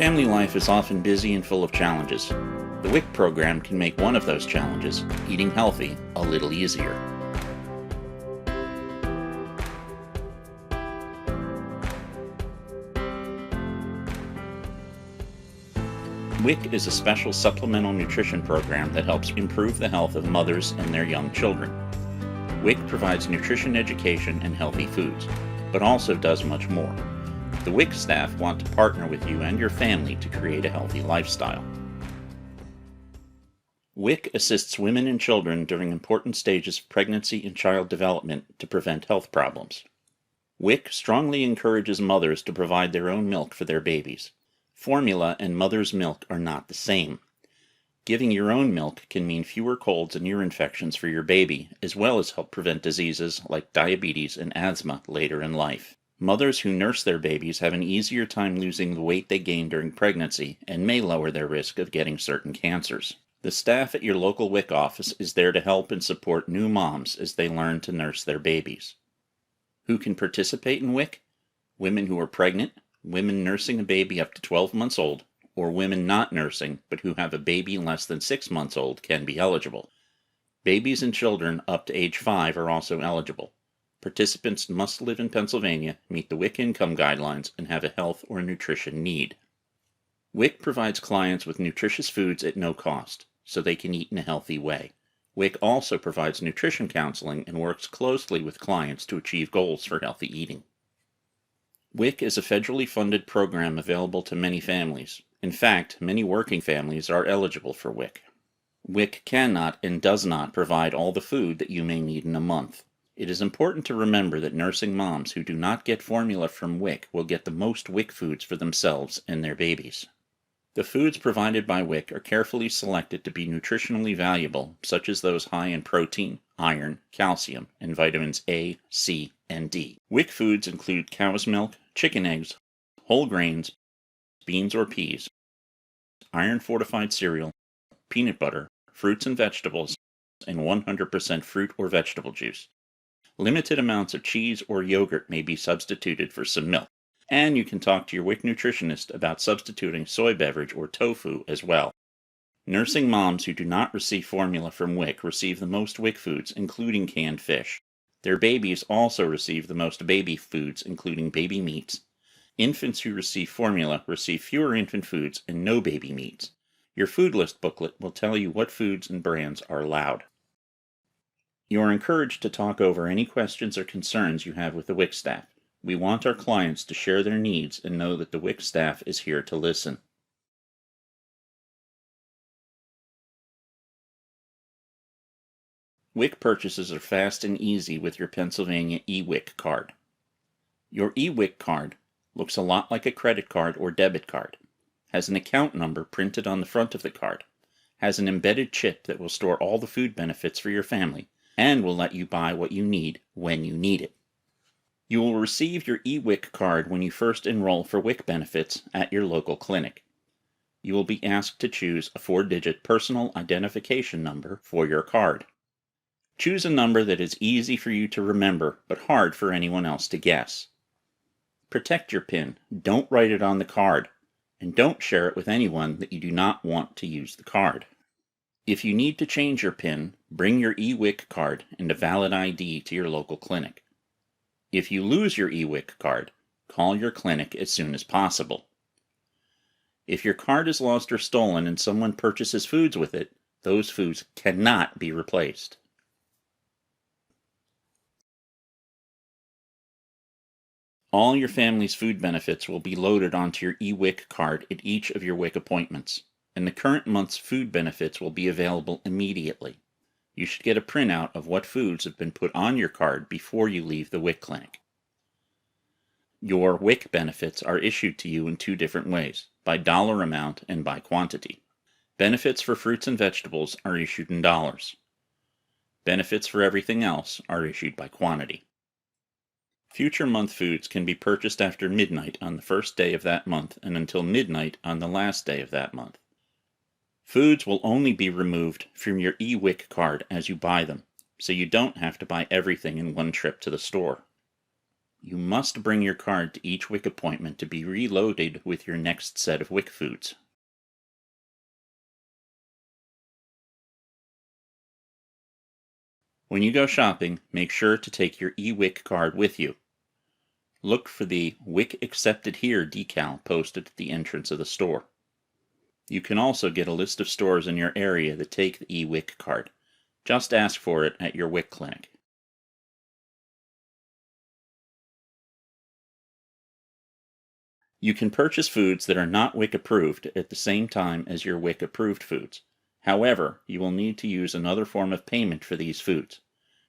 Family life is often busy and full of challenges. The WIC program can make one of those challenges, eating healthy, a little easier. WIC is a special supplemental nutrition program that helps improve the health of mothers and their young children. WIC provides nutrition education and healthy foods, but also does much more. The WIC staff want to partner with you and your family to create a healthy lifestyle. WIC assists women and children during important stages of pregnancy and child development to prevent health problems. WIC strongly encourages mothers to provide their own milk for their babies. Formula and mother's milk are not the same. Giving your own milk can mean fewer colds and ear infections for your baby, as well as help prevent diseases like diabetes and asthma later in life. Mothers who nurse their babies have an easier time losing the weight they gain during pregnancy and may lower their risk of getting certain cancers. The staff at your local WIC office is there to help and support new moms as they learn to nurse their babies. Who can participate in WIC? Women who are pregnant, women nursing a baby up to 12 months old, or women not nursing but who have a baby less than 6 months old can be eligible. Babies and children up to age 5 are also eligible. Participants must live in Pennsylvania, meet the WIC income guidelines, and have a health or nutrition need. WIC provides clients with nutritious foods at no cost, so they can eat in a healthy way. WIC also provides nutrition counseling and works closely with clients to achieve goals for healthy eating. WIC is a federally funded program available to many families. In fact, many working families are eligible for WIC. WIC cannot and does not provide all the food that you may need in a month. It is important to remember that nursing moms who do not get formula from WIC will get the most WIC foods for themselves and their babies. The foods provided by WIC are carefully selected to be nutritionally valuable, such as those high in protein, iron, calcium, and vitamins A, C, and D. WIC foods include cow's milk, chicken eggs, whole grains, beans or peas, iron-fortified cereal, peanut butter, fruits and vegetables, and 100% fruit or vegetable juice. Limited amounts of cheese or yogurt may be substituted for some milk, and you can talk to your WIC nutritionist about substituting soy beverage or tofu as well. Nursing moms who do not receive formula from WIC receive the most WIC foods, including canned fish. Their babies also receive the most baby foods, including baby meats. Infants who receive formula receive fewer infant foods and no baby meats. Your food list booklet will tell you what foods and brands are allowed. You are encouraged to talk over any questions or concerns you have with the WIC staff. We want our clients to share their needs and know that the WIC staff is here to listen. WIC purchases are fast and easy with your Pennsylvania eWIC card. Your eWIC card looks a lot like a credit card or debit card, has an account number printed on the front of the card, has an embedded chip that will store all the food benefits for your family, and will let you buy what you need when you need it. You will receive your eWIC card when you first enroll for WIC benefits at your local clinic. You will be asked to choose a 4-digit personal identification number for your card. Choose a number that is easy for you to remember but hard for anyone else to guess. Protect your PIN. Don't write it on the card, and don't share it with anyone that you do not want to use the card. If you need to change your PIN, bring your eWIC card and a valid ID to your local clinic. If you lose your eWIC card, call your clinic as soon as possible. If your card is lost or stolen and someone purchases foods with it, those foods cannot be replaced. All your family's food benefits will be loaded onto your eWIC card at each of your WIC appointments, and the current month's food benefits will be available immediately. You should get a printout of what foods have been put on your card before you leave the WIC clinic. Your WIC benefits are issued to you in 2 different ways, by dollar amount and by quantity. Benefits for fruits and vegetables are issued in dollars. Benefits for everything else are issued by quantity. Future month foods can be purchased after midnight on the first day of that month and until midnight on the last day of that month. Foods will only be removed from your eWIC card as you buy them, so you don't have to buy everything in one trip to the store. You must bring your card to each WIC appointment to be reloaded with your next set of WIC foods. When you go shopping, make sure to take your eWIC card with you. Look for the WIC Accepted Here decal posted at the entrance of the store. You can also get a list of stores in your area that take the eWIC card. Just ask for it at your WIC clinic. You can purchase foods that are not WIC approved at the same time as your WIC approved foods. However, you will need to use another form of payment for these foods.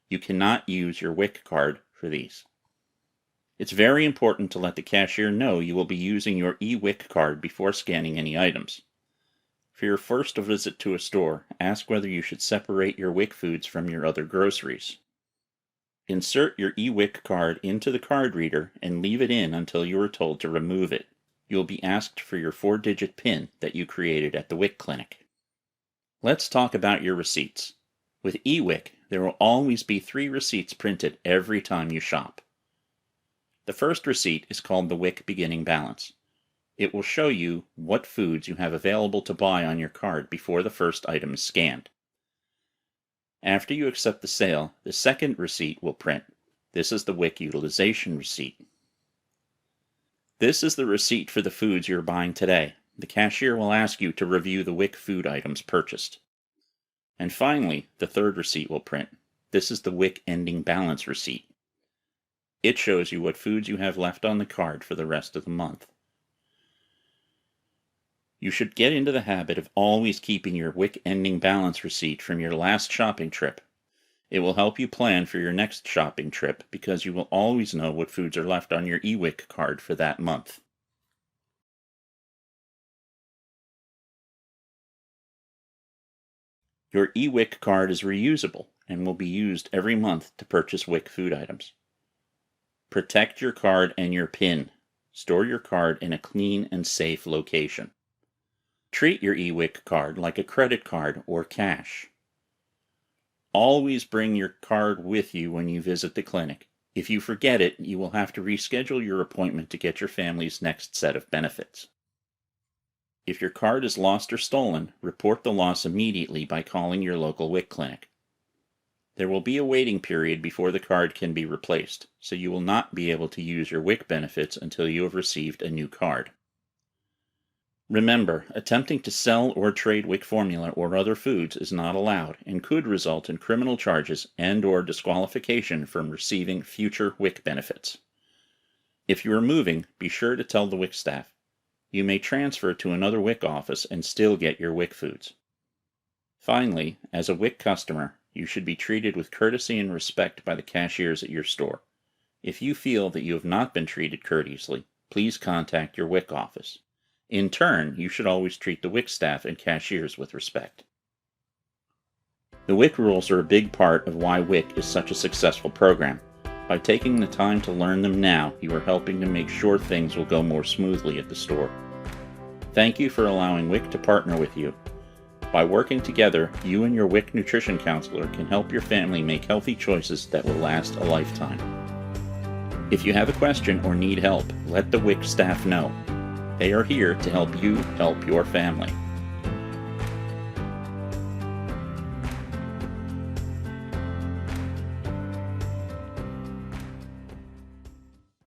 You cannot use your WIC card for these. It's very important to let the cashier know you will be using your eWIC card before scanning any items. For your first visit to a store, ask whether you should separate your WIC foods from your other groceries. Insert your eWIC card into the card reader and leave it in until you are told to remove it. You will be asked for your 4-digit PIN that you created at the WIC clinic. Let's talk about your receipts. With eWIC, there will always be 3 receipts printed every time you shop. The first receipt is called the WIC beginning balance. It will show you what foods you have available to buy on your card before the first item is scanned. After you accept the sale, the second receipt will print. This is the WIC utilization receipt. This is the receipt for the foods you are buying today. The cashier will ask you to review the WIC food items purchased. And finally, the third receipt will print. This is the WIC ending balance receipt. It shows you what foods you have left on the card for the rest of the month. You should get into the habit of always keeping your WIC ending balance receipt from your last shopping trip. It will help you plan for your next shopping trip because you will always know what foods are left on your eWIC card for that month. Your eWIC card is reusable and will be used every month to purchase WIC food items. Protect your card and your PIN. Store your card in a clean and safe location. Treat your eWIC card like a credit card or cash. Always bring your card with you when you visit the clinic. If you forget it, you will have to reschedule your appointment to get your family's next set of benefits. If your card is lost or stolen, report the loss immediately by calling your local WIC clinic. There will be a waiting period before the card can be replaced, so you will not be able to use your WIC benefits until you have received a new card. Remember, attempting to sell or trade WIC formula or other foods is not allowed and could result in criminal charges and/or disqualification from receiving future WIC benefits. If you are moving, be sure to tell the WIC staff. You may transfer to another WIC office and still get your WIC foods. Finally, as a WIC customer, you should be treated with courtesy and respect by the cashiers at your store. If you feel that you have not been treated courteously, please contact your WIC office. In turn, you should always treat the WIC staff and cashiers with respect. The WIC rules are a big part of why WIC is such a successful program. By taking the time to learn them now, you are helping to make sure things will go more smoothly at the store. Thank you for allowing WIC to partner with you. By working together, you and your WIC nutrition counselor can help your family make healthy choices that will last a lifetime. If you have a question or need help, let the WIC staff know. They are here to help you help your family.